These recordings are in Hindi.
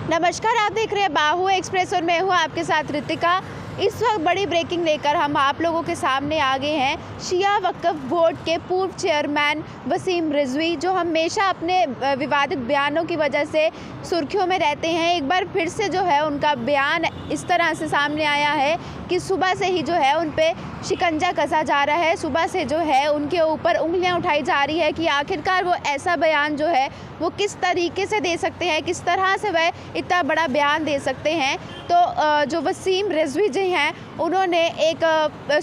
नमस्कार, आप देख रहे हैं बाहु एक्सप्रेस और मैं हूँ आपके साथ रितिका। इस वक्त बड़ी ब्रेकिंग लेकर हम आप लोगों के सामने आ गए हैं। शिया वक्फ बोर्ड के पूर्व चेयरमैन वसीम रिजवी, जो हमेशा अपने विवादित बयानों की वजह से सुर्खियों में रहते हैं, एक बार फिर से जो है उनका बयान इस तरह से सामने आया है कि सुबह से ही जो है उन पे शिकंजा कसा जा रहा है। सुबह से जो है उनके ऊपर उंगलियां उठाई जा रही है कि आखिरकार वो ऐसा बयान जो है वो किस तरीके से दे सकते हैं, किस तरह से वह इतना बड़ा बयान दे सकते हैं। तो जो वसीम रिजवी जी हैं, उन्होंने एक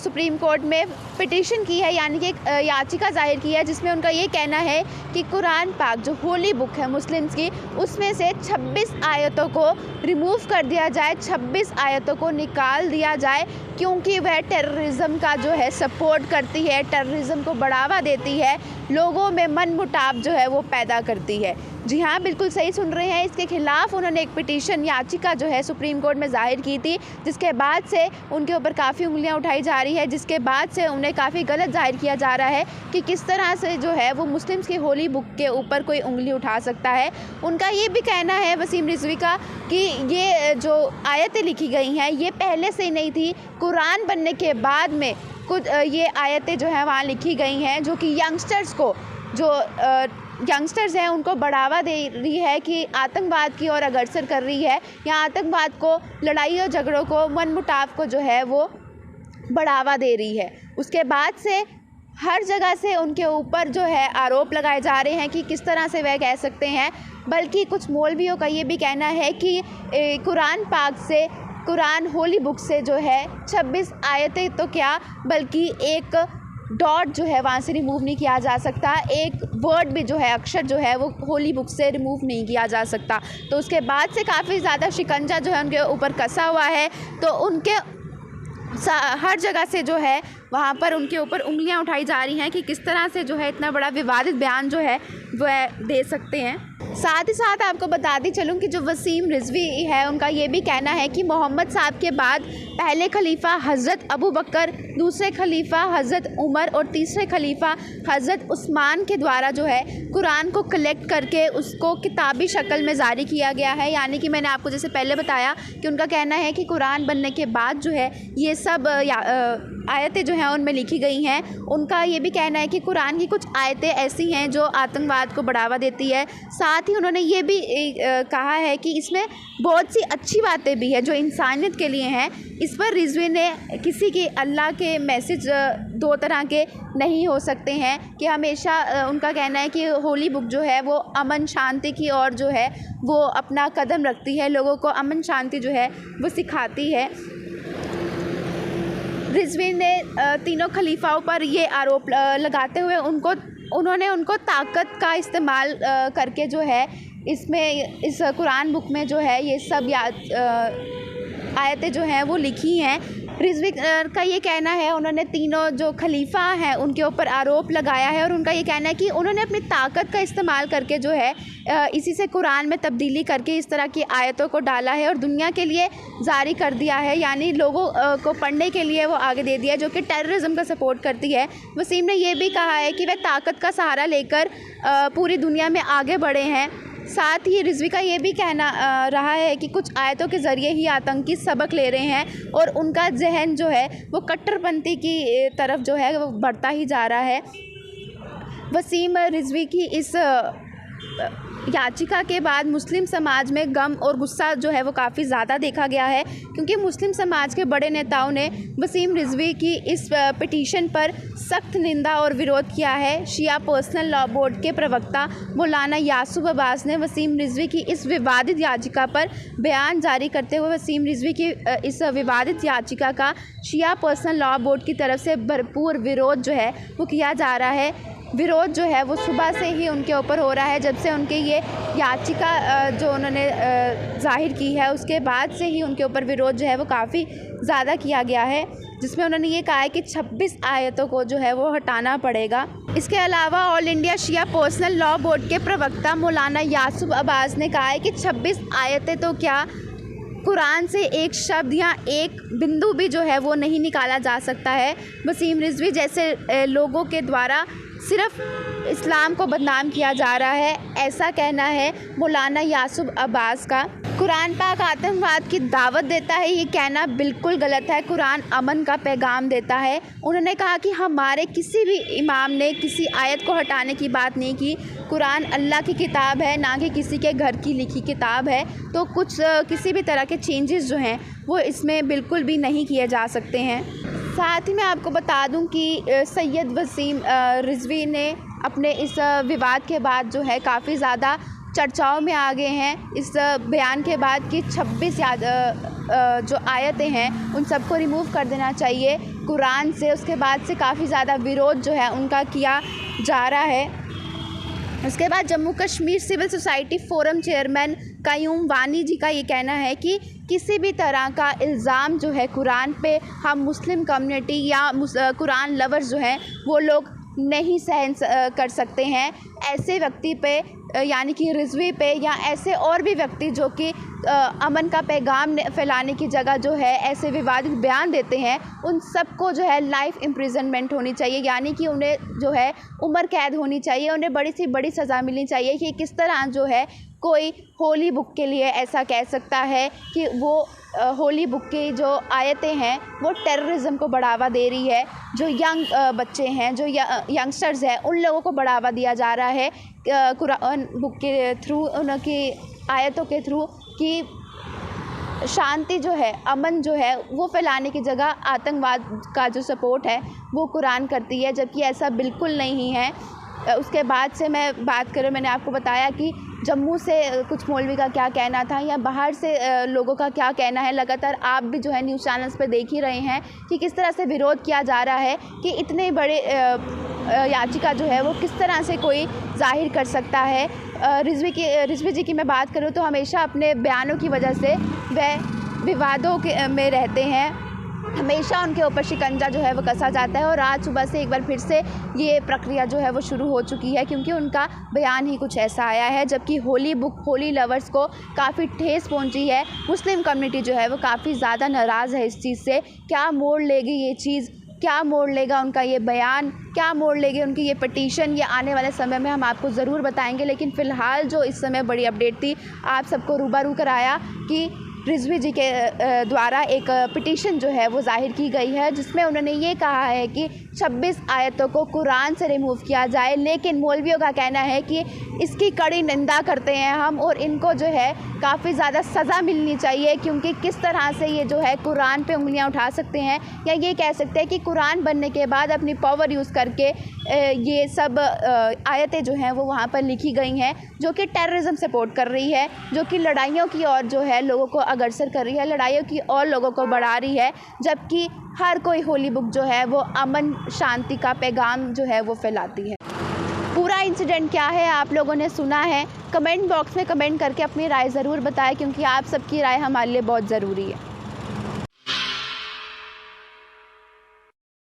सुप्रीम कोर्ट में पिटीशन की है, यानी कि एक याचिका जाहिर की है, जिसमें उनका ये कहना है कि कुरान पाक जो होली बुक है मुस्लिम्स की, उसमें से 26 आयतों को रिमूव कर दिया जाए, 26 आयतों को निकाल दिया जाए, क्योंकि वह टेररिज्म का जो है सपोर्ट करती है, टेररिज्म को बढ़ावा देती है, लोगों में मनमुटाव जो है वो पैदा करती है। जी हाँ, बिल्कुल सही सुन रहे हैं। इसके खिलाफ उन्होंने एक पिटीशन याचिका जो है सुप्रीम कोर्ट में जाहिर की थी, जिसके बाद से उनके ऊपर काफ़ी उंगलियां उठाई जा रही है, जिसके बाद से उन्हें काफ़ी गलत जाहिर किया जा रहा है कि किस तरह से जो है वो मुस्लिम्स की होली बुक के ऊपर कोई उंगली उठा सकता है। उनका ये भी कहना है वसीम रिजवी का कि ये जो आयतें लिखी गई हैं ये पहले से नहीं थी, कुरान बनने के बाद में कुछ ये आयतें जो है वहाँ लिखी गई हैं, जो कि यंगस्टर्स को जो यंगस्टर्स हैं उनको बढ़ावा दे रही है कि आतंकवाद की ओर अग्रसर कर रही है, या आतंकवाद को, लड़ाई और झगड़ों को, मनमुटाव को जो है वो बढ़ावा दे रही है। उसके बाद से हर जगह से उनके ऊपर जो है आरोप लगाए जा रहे हैं कि किस तरह से वह कह सकते हैं। बल्कि कुछ मौलवियों का ये भी कहना है कि कुरान पाक से, कुरान होली बुक से जो है 26 आयतें तो क्या बल्कि एक डॉट जो है वहाँ से रिमूव नहीं किया जा सकता, एक वर्ड भी जो है, अक्षर जो है वो होली बुक से रिमूव नहीं किया जा सकता। तो उसके बाद से काफ़ी ज़्यादा शिकंजा जो है उनके ऊपर कसा हुआ है। तो उनके हर जगह से जो है वहाँ पर उनके ऊपर उंगलियां उठाई जा रही हैं कि किस तरह से जो है इतना बड़ा विवादित बयान जो है वह दे सकते हैं। साथ ही साथ आपको बताती चलूँ कि जो वसीम रिजवी है, उनका ये भी कहना है कि मोहम्मद साहब के बाद पहले खलीफा हज़रत अबू बकर, दूसरे खलीफा हज़रत उमर और तीसरे खलीफा हज़रत उस्मान के द्वारा जो है कुरान को कलेक्ट करके उसको किताबी शक्ल में जारी किया गया है। यानी कि मैंने आपको जैसे पहले बताया कि उनका कहना है कि कुरान बनने के बाद जो है ये सब आयतें जो हैं उनमें लिखी गई हैं। उनका ये भी कहना है कि कुरान की कुछ आयतें ऐसी हैं जो आतंकवाद को बढ़ावा देती है। साथ ही उन्होंने ये भी कहा है कि इसमें बहुत सी अच्छी बातें भी हैं जो इंसानियत के लिए हैं। इस पर रिजवी ने किसी की अल्लाह के मैसेज दो तरह के नहीं हो सकते हैं, कि हमेशा उनका कहना है कि होली बुक जो है वो अमन शांति की ओर जो है वो अपना कदम रखती है, लोगों को अमन शांति जो है वो सिखाती है। रिजवी ने तीनों खलीफाओं पर ये आरोप लगाते हुए उन्होंने उनको ताकत का इस्तेमाल करके जो है इसमें, इस कुरान बुक में जो है ये सब आयतें जो हैं वो लिखी हैं। रिजवी का ये कहना है, उन्होंने तीनों जो खलीफा हैं उनके ऊपर आरोप लगाया है, और उनका ये कहना है कि उन्होंने अपनी ताकत का इस्तेमाल करके जो है इसी से कुरान में तब्दीली करके इस तरह की आयतों को डाला है और दुनिया के लिए जारी कर दिया है, यानी लोगों को पढ़ने के लिए वो आगे दे दिया है, जो कि टेररिज्म का सपोर्ट करती है। वसीम ने ये भी कहा है कि वह ताकत का सहारा लेकर पूरी दुनिया में आगे बढ़े हैं। साथ ही रिजवी का ये भी कहना रहा है कि कुछ आयतों के ज़रिए ही आतंकी सबक ले रहे हैं और उनका जहन जो है वो कट्टरपंथी की तरफ जो है वो बढ़ता ही जा रहा है। वसीम रिजवी की इस याचिका के बाद मुस्लिम समाज में गम और गुस्सा जो है वो काफ़ी ज़्यादा देखा गया है, क्योंकि मुस्लिम समाज के बड़े नेताओं ने वसीम रिजवी की इस पिटीशन पर सख्त निंदा और विरोध किया है। शिया पर्सनल लॉ बोर्ड के प्रवक्ता मौलाना यासूब अब्बास ने वसीम रिजवी की इस विवादित याचिका पर बयान जारी करते हुए वसीम रिजवी की इस विवादित याचिका का शिया पर्सनल लॉ बोर्ड की तरफ से भरपूर विरोध जो है वो किया जा रहा है। विरोध जो है वो सुबह से ही उनके ऊपर हो रहा है, जब से उनके ये याचिका जो उन्होंने जाहिर की है उसके बाद से ही उनके ऊपर विरोध जो है वो काफ़ी ज़्यादा किया गया है, जिसमें उन्होंने ये कहा है कि 26 आयतों को जो है वो हटाना पड़ेगा। इसके अलावा ऑल इंडिया शिया पर्सनल लॉ बोर्ड के प्रवक्ता मौलाना यासूब अब्बास ने कहा है कि 26 आयतें तो क्या, कुरान से एक शब्द या एक बिंदु भी जो है वो नहीं निकाला जा सकता है। वसीम रिजवी जैसे लोगों के द्वारा सिर्फ इस्लाम को बदनाम किया जा रहा है, ऐसा कहना है मौलाना यासूब अब्बास का। कुरान पाक आतंकवाद की दावत देता है, ये कहना बिल्कुल गलत है। कुरान अमन का पैगाम देता है। उन्होंने कहा कि हमारे किसी भी इमाम ने किसी आयत को हटाने की बात नहीं की। कुरान अल्लाह की किताब है, ना कि किसी के घर की लिखी किताब है। तो किसी भी तरह के चेंजेस जो हैं वो इसमें बिल्कुल भी नहीं किए जा सकते हैं। साथ ही मैं आपको बता दूं कि सैयद वसीम रिजवी ने अपने इस विवाद के बाद जो है काफ़ी ज़्यादा चर्चाओं में आ गए हैं इस बयान के बाद कि 26 जो आयतें हैं उन सबको रिमूव कर देना चाहिए कुरान से। उसके बाद से काफ़ी ज़्यादा विरोध जो है उनका किया जा रहा है। उसके बाद Jammu Kashmir civil society forum chairman Qayoom Wani ji का ये कहना है कि किसी भी तरह का इल्ज़ाम जो है कुरान पे हम मुस्लिम कम्युनिटी या कुरान लवर्स जो हैं वो लोग नहीं सहन कर सकते हैं। ऐसे व्यक्ति पे यानी कि रिजवी पे या ऐसे और भी व्यक्ति जो कि अमन का पैगाम फैलाने की जगह जो है ऐसे विवादित बयान देते हैं, उन सबको जो है लाइफ इम्प्रिजनमेंट होनी चाहिए, यानी कि उन्हें जो है उम्र कैद होनी चाहिए। उन्हें बड़ी से बड़ी सज़ा मिलनी चाहिए कि किस तरह जो है कोई होली बुक के लिए ऐसा कह सकता है कि वो होली बुक की जो आयतें हैं वो टेररिज्म को बढ़ावा दे रही है। जो यंग बच्चे हैं, जो यंगस्टर्स हैं, उन लोगों को बढ़ावा दिया जा रहा है कुरान बुक के थ्रू, उनकी आयतों के थ्रू कि शांति जो है, अमन जो है वो फैलाने की जगह आतंकवाद का जो सपोर्ट है वो कुरान करती है, जबकि ऐसा बिल्कुल नहीं है। उसके बाद से मैं बात करूँ, मैंने आपको बताया कि जम्मू से कुछ मौलवी का क्या कहना था या बाहर से लोगों का क्या कहना है। लगातार आप भी जो है न्यूज़ चैनल्स पे देख ही रहे हैं कि किस तरह से विरोध किया जा रहा है कि इतने बड़े याचिका जो है वो किस तरह से कोई जाहिर कर सकता है। रिजवी जी की मैं बात करूँ तो हमेशा अपने बयानों की वजह से वह विवादों में रहते हैं, हमेशा उनके ऊपर शिकंजा जो है वो कसा जाता है। और आज सुबह से एक बार फिर से ये प्रक्रिया जो है वो शुरू हो चुकी है, क्योंकि उनका बयान ही कुछ ऐसा आया है। जबकि होली बुक, होली लवर्स को काफ़ी ठेस पहुंची है। मुस्लिम कम्युनिटी जो है वो काफ़ी ज़्यादा नाराज़ है इस चीज़ से। क्या मोड़ लेगी ये चीज़, क्या मोड़ लेगा उनका ये बयान, क्या मोड़ लेगी उनकी ये पिटीशन, ये आने वाले समय में हम आपको ज़रूर बताएंगे। लेकिन फ़िलहाल जो इस समय बड़ी अपडेट थी, आप सबको रूबरू कराया कि रिजवी जी के द्वारा एक पिटीशन जो है वो ज़ाहिर की गई है, जिसमें उन्होंने ये कहा है कि 26 आयतों को कुरान से रिमूव किया जाए। लेकिन मौलवियों का कहना है कि इसकी कड़ी निंदा करते हैं हम, और इनको जो है काफ़ी ज़्यादा सज़ा मिलनी चाहिए, क्योंकि किस तरह से ये जो है कुरान पे उंगलियां उठा सकते हैं, या ये कह सकते हैं कि कुरान बनने के बाद अपनी पावर यूज़ करके ये सब आयतें जो हैं वो वहाँ पर लिखी गई हैं, जो कि टेररिज्म सपोर्ट कर रही है, जो कि लड़ाइयों की ओर जो है लोगों को अग्रसर कर रही है, लड़ाइयों की ओर लोगों को बढ़ा रही है। जबकि हर कोई होली बुक जो है वो अमन शांति का पैगाम जो है वो फैलाती है। पूरा इंसिडेंट क्या है आप लोगों ने सुना है, कमेंट बॉक्स में कमेंट करके अपनी राय ज़रूर बताएं, क्योंकि आप सबकी राय हमारे लिए बहुत ज़रूरी है।